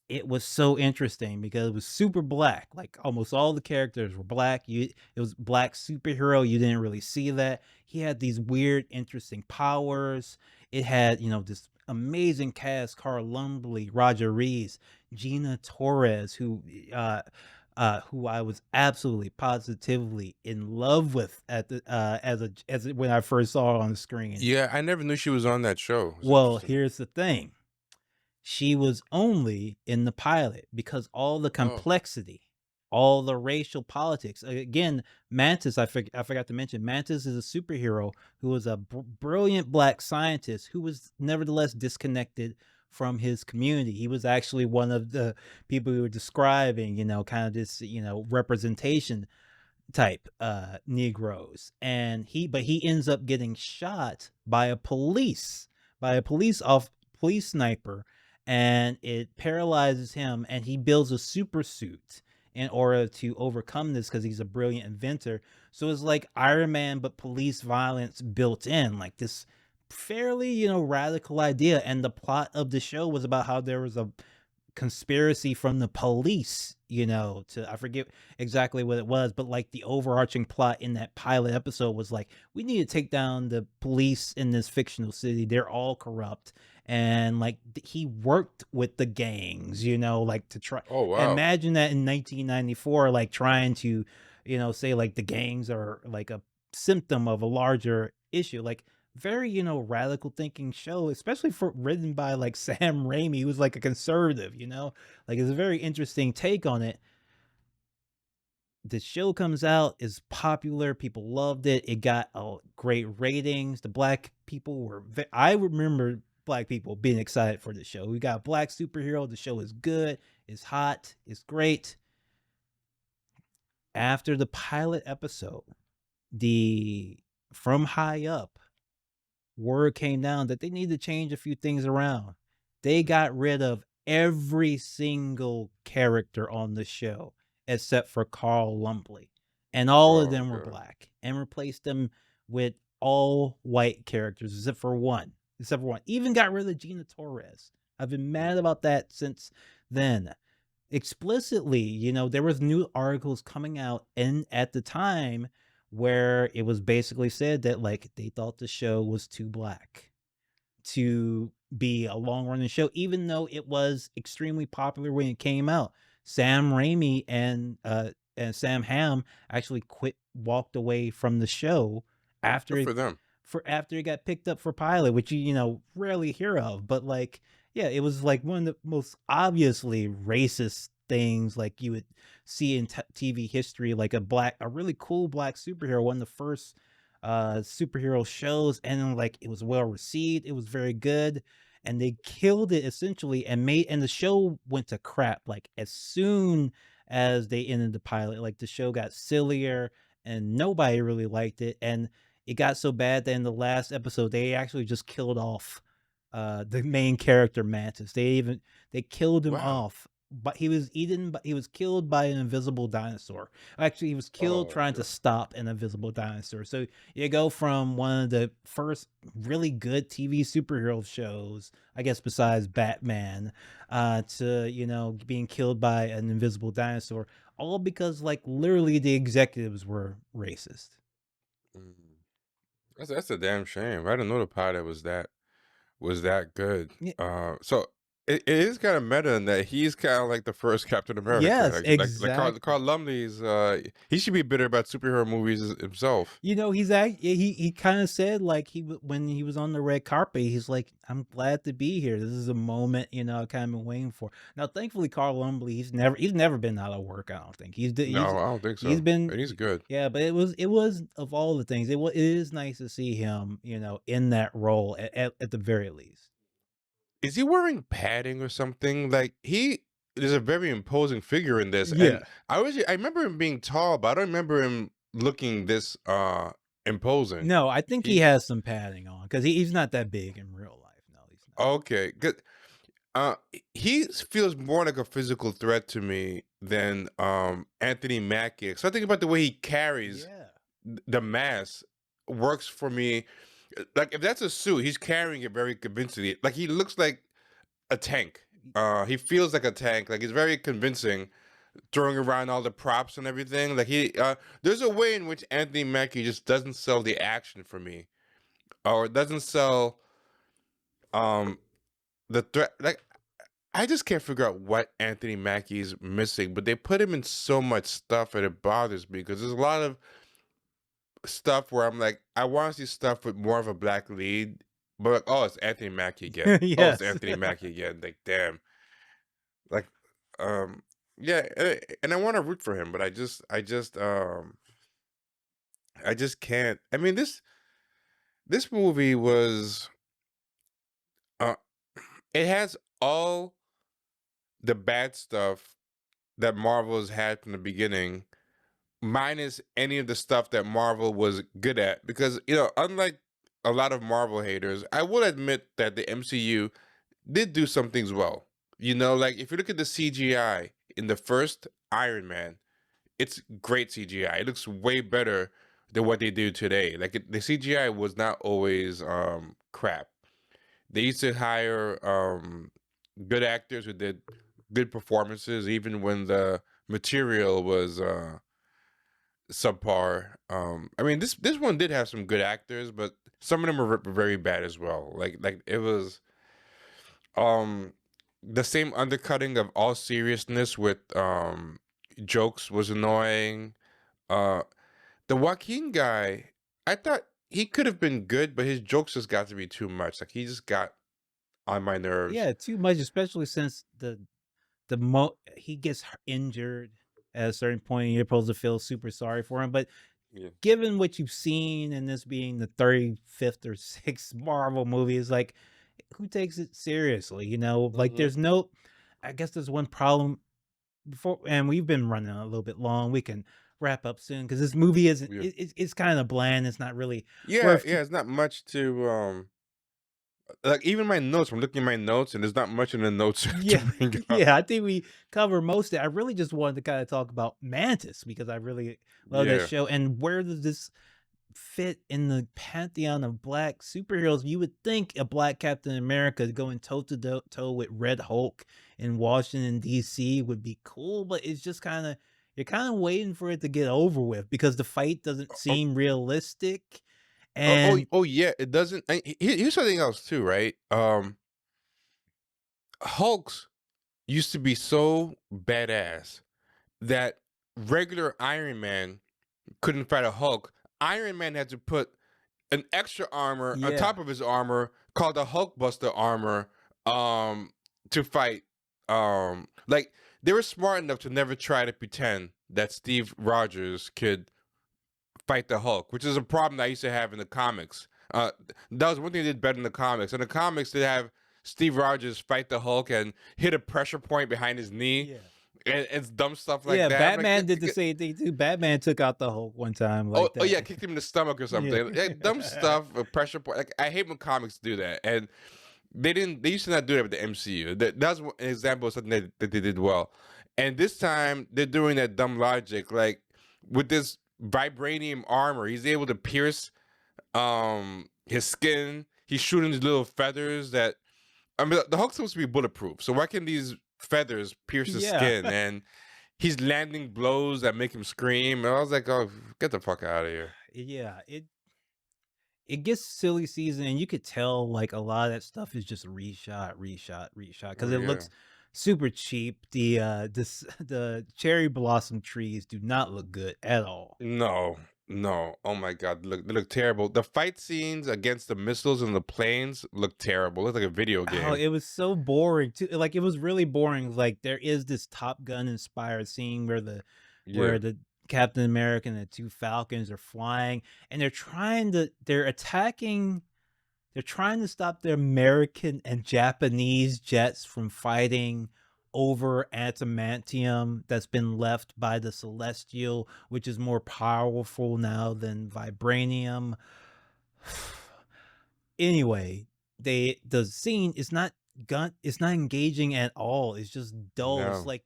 it was so interesting because it was super black. Like almost all the characters were black. It was black superhero. You didn't really see that. He had these weird, interesting powers. It had, this amazing cast: Carl Lumbly, Roger Rees, Gina Torres, who I was absolutely positively in love with at the when I first saw her on the screen. Yeah, I never knew she was on that show. It's Well, interesting. here's the thing. She was only in the pilot because all the Oh. complexity, all the racial politics. Again, Mantis, I forgot to mention, Mantis is a superhero who was a brilliant black scientist who was nevertheless disconnected from his community. He was actually one of the people who were describing, kind of this, representation type Negroes. And he ends up getting shot by a police police sniper, and it paralyzes him, and he builds a super suit in order to overcome this because he's a brilliant inventor. So it's like Iron Man, but police violence built in, like this fairly, radical idea. And the plot of the show was about how there was a conspiracy from the police, to I forget exactly what it was, but like the overarching plot in that pilot episode was like, we need to take down the police in this fictional city. They're all corrupt. And like he worked with the gangs, like to try. Oh wow. Imagine that in 1994, like trying to, say like the gangs are like a symptom of a larger issue. Like very, radical thinking show, especially for written by like Sam Raimi, who's like a conservative, like it's a very interesting take on it. The show comes out, is popular, people loved it. It got great ratings. The black people were, I remember black people being excited for the show. We got a black superhero. The show is good, it's hot, it's great. After the pilot episode, from high up, word came down that they need to change a few things around. They got rid of every single character on the show except for Carl Lumbly, and all of Oh them were god. black, and replaced them with all white characters except for one. Even got rid of Gina Torres. I've been mad about that since then. Explicitly, there was new articles coming out at the time where it was basically said that like they thought the show was too black to be a long running show, even though it was extremely popular when it came out. Sam Raimi and Sam Hamm actually walked away from the show after Good for them. after it got picked up for pilot, which you rarely hear of. But like, yeah, it was like one of the most obviously racist things like you would see in TV history, like a really cool black superhero, one of the first superhero shows, and like it was well received, it was very good, and they killed it essentially, and the show went to crap like as soon as they ended the pilot. Like the show got sillier and nobody really liked it, and it got so bad that in the last episode they actually just killed off the main character Mantis. They killed him Wow. off, but he was killed by an invisible dinosaur. Actually, he was killed Oh trying to god. stop an invisible dinosaur. So you go from one of the first really good TV superhero shows, I guess besides Batman, to being killed by an invisible dinosaur, all because like literally the executives were racist. Mm. That's a damn shame. I didn't know the pilot was that good. Yeah. So it is kind of meta in that he's kind of like the first Captain America. Yes, Like Carl exactly. Lumley's. He should be bitter about superhero movies himself. He kind of said like when he was on the red carpet, he's like, I'm glad to be here. This is a moment, I kind of been waiting for. Now, thankfully, Carl Lumbly, he's never been out of work. I don't think No, I don't think he's so. been, And he's good. yeah, but it was of all the things, it is nice to see him, in that role at the very least. Is he wearing padding or something? Like he is a very imposing figure in this, and Yeah. I remember him being tall, but I don't remember him looking this imposing. No, I think he He has some padding on because he's not that big in real life. No, he's not. okay, good. He feels more like a physical threat to me than Anthony Mackie. So I think about the way he carries Yeah. the mask works for me. Like if that's a suit, he's carrying it very convincingly. Like he looks like a tank. He feels like a tank. Like he's very convincing, throwing around all the props and everything. Like there's a way in which Anthony Mackie just doesn't sell the action for me, or doesn't sell um the threat. Like I just can't figure out what Anthony Mackie's missing, but they put him in so much stuff and it bothers me because there's a lot of stuff where I'm like, I want to see stuff with more of a black lead, but like, oh, it's Anthony Mackie again. Oh, it's Yes. Anthony Mackie again. Like, damn. Like, um, yeah, and I want to root for him, but I just can't. I mean, this movie was, uh, it has all the bad stuff that Marvel has had from the beginning, minus any of the stuff that Marvel was good at. Because, unlike a lot of Marvel haters, I will admit that the MCU did do some things well. You know, like if you look at the CGI in the first Iron Man, it's great CGI. It looks way better than what they do today. Like the CGI was not always crap. They used to hire good actors who did good performances, even when the material was subpar. I mean, this one did have some good actors, but some of them were very bad as well. Like it was um the same undercutting of all seriousness with jokes was annoying. Uh, the Joaquin guy, I thought he could have been good, but his jokes just got to be too much. Like he just got on my nerves. Yeah, too much, especially since he gets injured at a certain point, and you're supposed to feel super sorry for him. But Yeah. given what you've seen, and this being the 35th or 6th Marvel movie, is like, who takes it seriously? You know, like Mhm. there's no. I guess there's one problem before, and we've been running a little bit long. We can wrap up soon because this movie isn't. Yeah. It's kind of bland. It's not really Yeah, worth. yeah, it's not much to like even my notes, I'm looking at my notes and there's not much in the notes to Yeah, bring up. yeah, I think we cover most of it. I really just wanted to kind of talk about Mantis because I really love that Yeah. show. And where does this fit in the pantheon of black superheroes? You would think a black Captain America going toe to toe with Red Hulk in Washington D.C. would be cool, but it's just kind of you're kind of waiting for it to get over with because the fight doesn't Oh, seem realistic. oh, And oh, yeah, it doesn't. Here's something else too, right? Hulks used to be so badass that regular Iron Man couldn't fight a Hulk. Iron Man had to put an extra armor on yeah, top of his armor called the Hulkbuster armor to fight. Like they were smart enough to never try to pretend that Steve Rogers could fight the Hulk, which is a problem that I used to have in the comics. That was one thing they did better in the comics. In the comics, they have Steve Rogers fight the Hulk and hit a pressure point behind his knee. yeah. And it's dumb stuff like Yeah, that. I'm like, Batman did the same thing too. Batman took out the Hulk one time oh, like oh yeah, that. kicked him in the stomach or Yeah. something. Dumb stuff, a pressure point. Like I hate when comics do that, and they didn't. They used to not do that with the MCU. That's an example of something that they did well. And this time they're doing that dumb logic, like with this vibranium armor, he's able to pierce his skin. He's shooting these little feathers that. I mean, the Hulk's supposed to be bulletproof, so why can these feathers pierce his Yeah. skin? And he's landing blows that make him scream. And I was like, oh, get the fuck out of here. Yeah, it gets silly season, and you could tell like a lot of that stuff is just reshot because Oh it yeah. looks super cheap. The cherry blossom trees do not look good at all. No, no. Oh my God, they look terrible. The fight scenes against the missiles and the planes look terrible. It looked like a video Oh, game. it was so boring too. Like it was really boring. Like there is this Top Gun inspired scene Yeah. where the Captain America and the two Falcons are flying, and they're trying to stop the American and Japanese jets from fighting over adamantium that's been left by the Celestial, which is more powerful now than vibranium. Anyway, the scene is not it's not engaging at all. It's just dull. It's No. like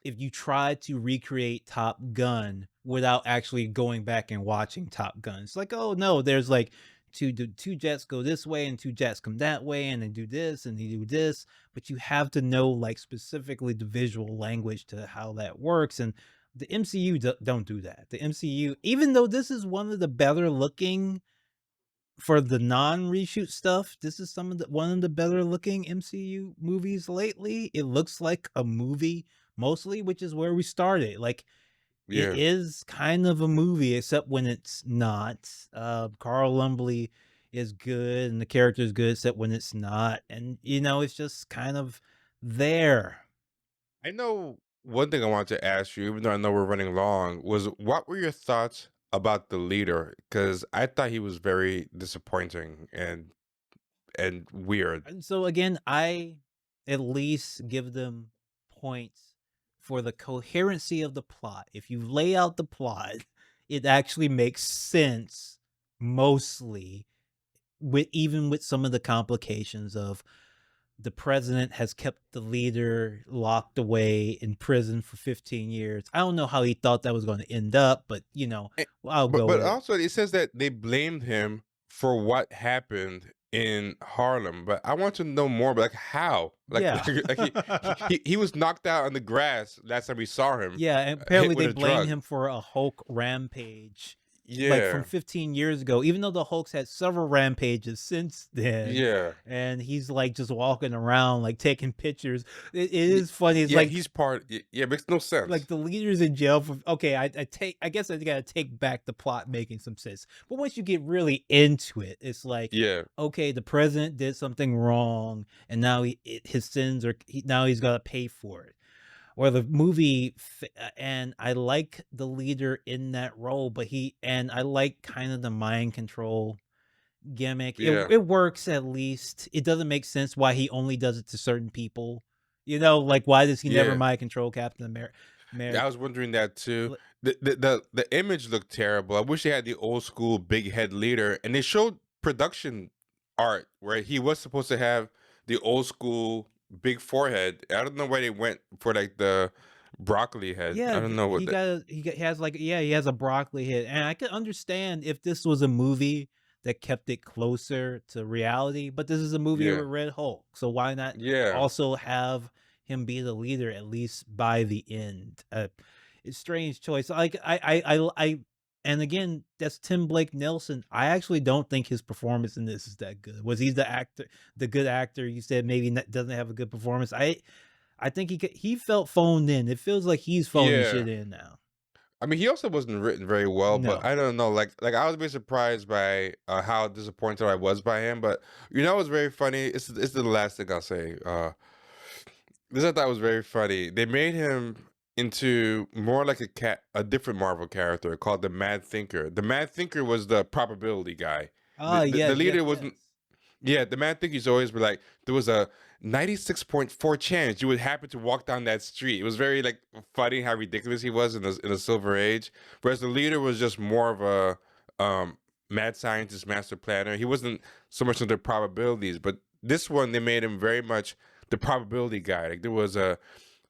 if you try to recreate Top Gun without actually going back and watching Top Gun. It's like, oh no, there's like two jets go this way and two jets come that way, and they do this and they do this, but you have to know like specifically the visual language to how that works. And the MCU don't do that. The MCU, even though this is one of the better looking for the non-reshoot stuff, this is one of the better looking MCU movies lately. It looks like a movie mostly, which is where we started. Like it Yeah. is kind of a movie, except when it's not. Carl Lumbly is good, and the character is good, except when it's not. And you know, it's just kind of there. I know one thing I wanted to ask you, even though I know we're running long, was what were your thoughts about the leader? Because I thought he was very disappointing and weird. And so again, I at least give them points for the coherency of the plot. If you lay out the plot, it actually makes sense mostly with even with some of the complications of the president has kept the leader locked away in prison for 15 years. I don't know how he thought that was going to end up, but Eh, I'll go but with it. also it says that they blamed him for what happened in Harlem. But I want to know more. Like how? Like, Yeah. he was knocked out on the grass last time we saw him. Yeah, and Hit apparently with they a blame drug. him for a Hulk rampage, like from Yeah. 15 years ago, even though the Hulk's had several rampages since then. Yeah. And he's like just walking around, like taking pictures. It is funny. It's Yeah, like he's part. Yeah, it makes no sense. like the leader's in jail for okay. I guess I gotta take back the plot making some sense. But once you get really into it, it's like Yeah. okay, the president did something wrong, and now his sins are now he's gotta pay for it. Or the movie, and I like the leader in that role, but I like kind of the mind control gimmick. Yeah. It works at least. It doesn't make sense why he only does it to certain people. Like why does he never Yeah. mind control Captain Yeah, America? I was wondering that too. The image looked terrible. I wish they had the old school big head leader, and they showed production art where he was supposed to have the old school big forehead. I don't know why they went for like the broccoli head. I Yeah, don't know what he that. he has like he has a broccoli head, and I could understand if this was a movie that kept it closer to reality, but this is a movie Yeah, with Red Hulk, so why not yeah, also have him be the leader at least by the end? It's strange choice. Like and again, that's Tim Blake Nelson. I actually don't think his performance in this is that good. Was he the good actor? You said maybe doesn't have a good performance. I think he felt phoned in. It feels like he's phoning yeah. shit in now. I mean, he also wasn't written very well, but No. I don't know. Like I was very surprised by how disappointed I was by him. But what's very funny? It's the last thing I'll say. This I thought was very funny. They made him into more like a different Marvel character called the Mad Thinker. The Mad Thinker was the probability guy. Oh, The yes, yes, leader yes. wasn't. Yeah, the Mad Thinker's always be like there was a 96.4 chance you would happen to walk down that street. It was very like funny how ridiculous he was in the Silver Age. Whereas the leader was just more of a mad scientist, master planner. He wasn't so much into probabilities, but this one they made him very much the probability guy. Like there was a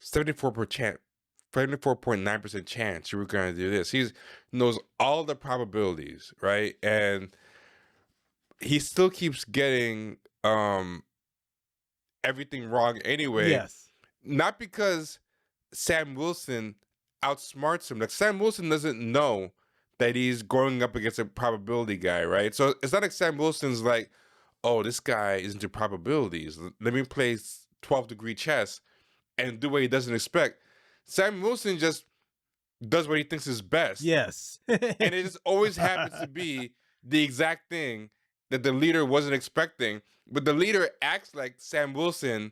74%, 74.9% chance you were going to do this. He knows all the probabilities, right? And he still keeps getting everything wrong anyway. Yes. Not because Sam Wilson outsmarts him. Like Sam Wilson doesn't know that he's going up against a probability guy, right? So it's not like Sam Wilson's like, oh, this guy is into probabilities. Let me play 12-degree chess and do what he doesn't expect. Sam Wilson just does what he thinks is best. Yes. And it just always happens to be the exact thing that the leader wasn't expecting. But the leader acts like Sam Wilson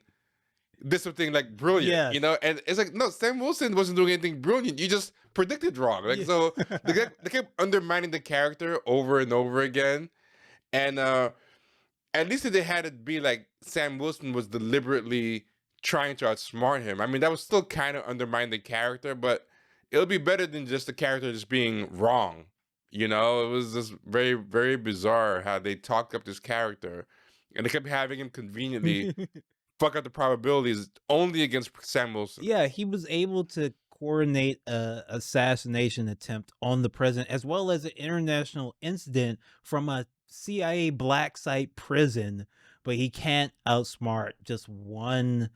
did something like brilliant, Yes. And it's like, no, Sam Wilson wasn't doing anything brilliant. You just predicted wrong. Like, Yeah. so they kept undermining the character over and over again. And at least if they had it be like Sam Wilson was deliberately trying to outsmart him. I mean, that was still kind of undermine the character, but it'll be better than just the character just being wrong. It was just very, very bizarre how they talked up this character, and they kept having him conveniently fuck up the probabilities only against Sam Wilson. Yeah, he was able to coordinate a assassination attempt on the president, as well as an international incident from a CIA black site prison, but he can't outsmart just one,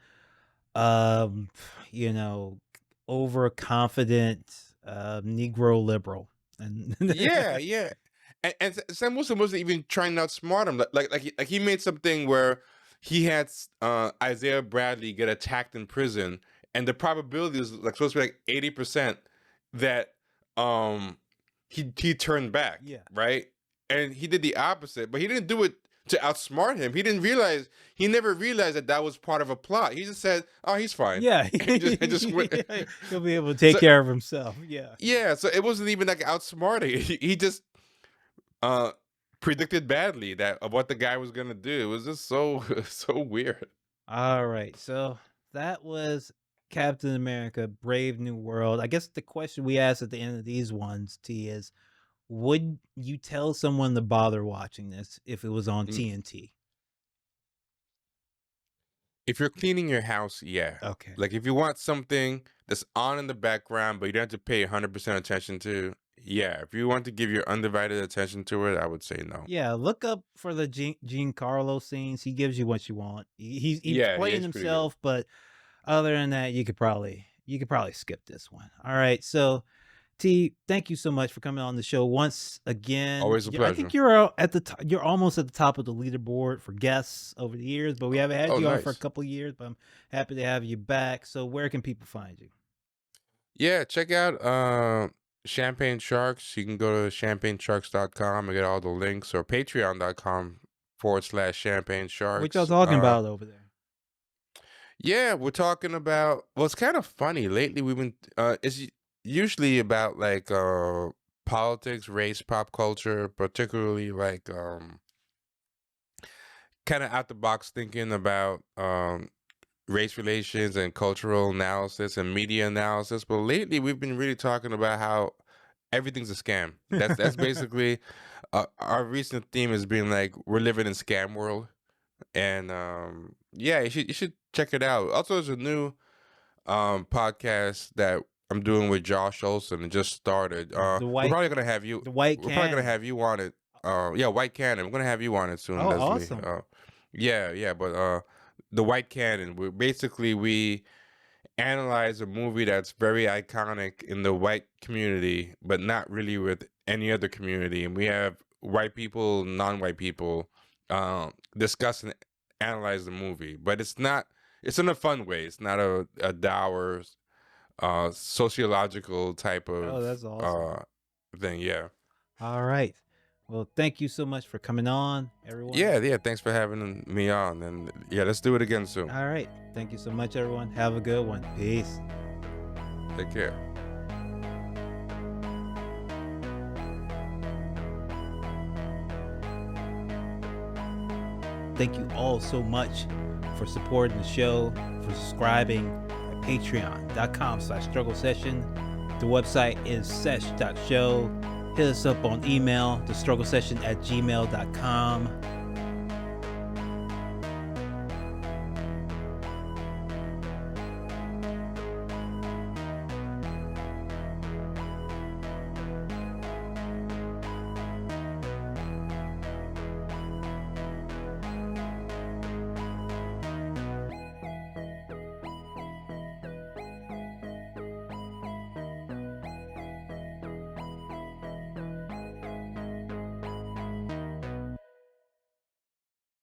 um, overconfident Negro liberal. And Yeah, yeah. And Sam Wilson wasn't even trying to outsmart him. Like he made something where he had Isaiah Bradley get attacked in prison, and the probability was like supposed to be like 80% that he turned back. Yeah. Right. And he did the opposite, but he didn't do it to outsmart him. He never realized that was part of a plot. He just said, "Oh, he's fine." Yeah, and just went. he'll be able to take care of himself. Yeah. Yeah, so it wasn't even like outsmarting. He just predicted badly of what the guy was gonna do. It was just so so weird. All right, so that was Captain America: Brave New World. I guess the question we ask at the end of these ones, T, is would you tell someone to bother watching this if it was on Mm, TNT? If you're cleaning your house, yeah. Okay. Like if you want something that's on in the background, but you don't have to pay 100% attention to, yeah. If you want to give your undivided attention to it, I would say no. Yeah, look up for the Giancarlo scenes. He gives you what you want. He's Yeah, he playing is pretty good. himself, but other than that, you could probably skip this one. All right, so T, thank you so much for coming on the show once again. Always a I pleasure. think you're at the you're almost at the top of the leaderboard for guests over the years, but we haven't had you on for a Nice. couple of years. But I'm happy to have you back. So where can people find you? Yeah, check out Champagne Sharks. You can go to champagnesharks.com and get all the links, or patreon.com/Champagne Sharks. What y'all talking about over there? Yeah, we're talking about, well, it's kind of funny. Lately we've been it's usually about like politics, race, pop culture, particularly like kind of out the box thinking about race relations and cultural analysis and media analysis. But lately we've been really talking about how everything's a scam. That's basically our recent theme has been like, we're living in scam world. And yeah, you should check it out. Also, there's a new podcast that I'm doing with Josh Olson. It just started. We're probably gonna have you. The White We're Cannon. probably gonna have you on it. Yeah, White Cannon. We're gonna have you on it soon, Oh, Leslie. awesome. Yeah. But the White Cannon. We analyze a movie that's very iconic in the white community, but not really with any other community. And we have white people, non-white people discuss and analyze the movie. But it's in a fun way. It's not a dour sociological type of Oh, that's awesome. thing. Yeah. All right. Well, thank you so much for coming on, everyone. Yeah. Thanks for having me on. And yeah, let's do it again soon. All right. Thank you so much, everyone. Have a good one. Peace. Take care. Thank you all so much for supporting the show, for subscribing at patreon.com/struggle session. The website is sesh.show. Hit us up on email, thestrugglesession@gmail.com.